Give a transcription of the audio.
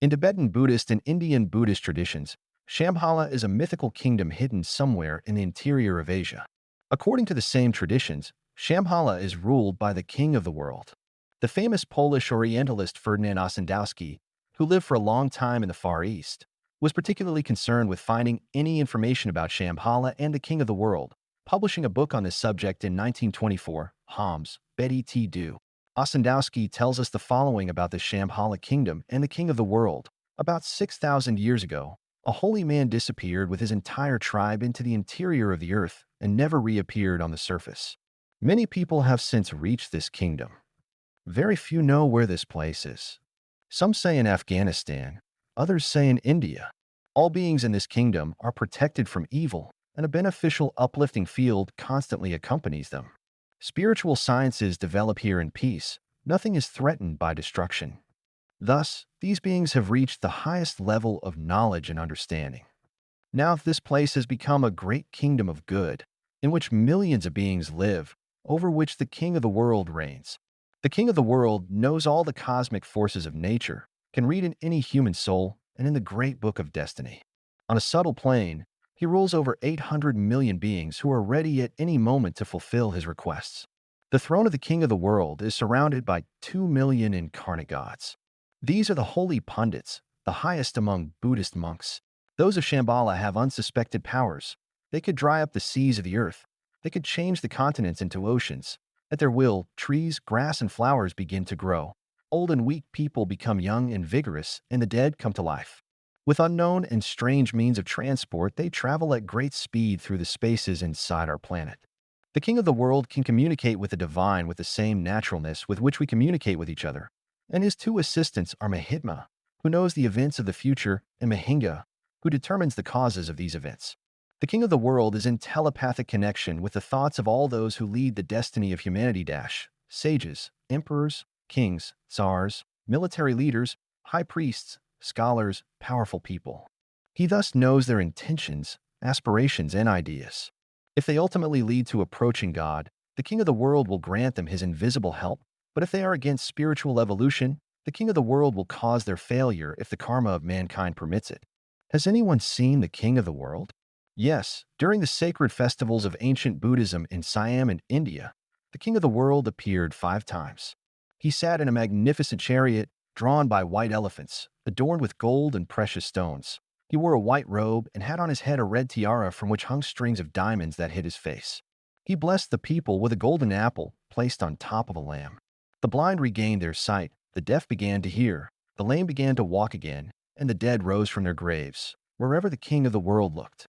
In Tibetan Buddhist and Indian Buddhist traditions, Shambhala is a mythical kingdom hidden somewhere in the interior of Asia. According to the same traditions, Shambhala is ruled by the king of the world. The famous Polish Orientalist Ferdynand Ossendowski, who lived for a long time in the Far East, was particularly concerned with finding any information about Shambhala and the king of the world, publishing a book on this subject in 1924, Homs, Betty T. Du. Ossendowski tells us the following about the Shambhala kingdom and the king of the world. About 6,000 years ago, a holy man disappeared with his entire tribe into the interior of the earth and never reappeared on the surface. Many people have since reached this kingdom. Very few know where this place is. Some say in Afghanistan, others say in India. All beings in this kingdom are protected from evil, and a beneficial, uplifting field constantly accompanies them. Spiritual sciences develop here in peace. Nothing is threatened by destruction. Thus, these beings have reached the highest level of knowledge and understanding. Now this place has become a great kingdom of good, in which millions of beings live, over which the king of the world reigns. The king of the world knows all the cosmic forces of nature, can read in any human soul, and in the great book of destiny. On a subtle plane, he rules over 800 million beings who are ready at any moment to fulfill his requests. The throne of the king of the world is surrounded by 2 million incarnate gods. These are the holy pundits, the highest among Buddhist monks. Those of Shambhala have unsuspected powers. They could dry up the seas of the earth. They could change the continents into oceans. At their will, trees, grass, and flowers begin to grow. Old and weak people become young and vigorous, and the dead come to life. With unknown and strange means of transport, they travel at great speed through the spaces inside our planet. The king of the world can communicate with the divine with the same naturalness with which we communicate with each other. And his two assistants are Mahitma, who knows the events of the future, and Mahinga, who determines the causes of these events. The king of the world is in telepathic connection with the thoughts of all those who lead the destiny of humanity sages, emperors, kings, tsars, military leaders, high priests, scholars, powerful people. He thus knows their intentions, aspirations, and ideas. If they ultimately lead to approaching God, the king of the world will grant them his invisible help, but if they are against spiritual evolution, the king of the world will cause their failure if the karma of mankind permits it. Has anyone seen the king of the world? Yes, during the sacred festivals of ancient Buddhism in Siam and India, the king of the world appeared 5 times. He sat in a magnificent chariot drawn by white elephants, adorned with gold and precious stones. He wore a white robe and had on his head a red tiara from which hung strings of diamonds that hid his face. He blessed the people with a golden apple placed on top of a lamb. The blind regained their sight, the deaf began to hear, the lame began to walk again, and the dead rose from their graves, wherever the king of the world looked.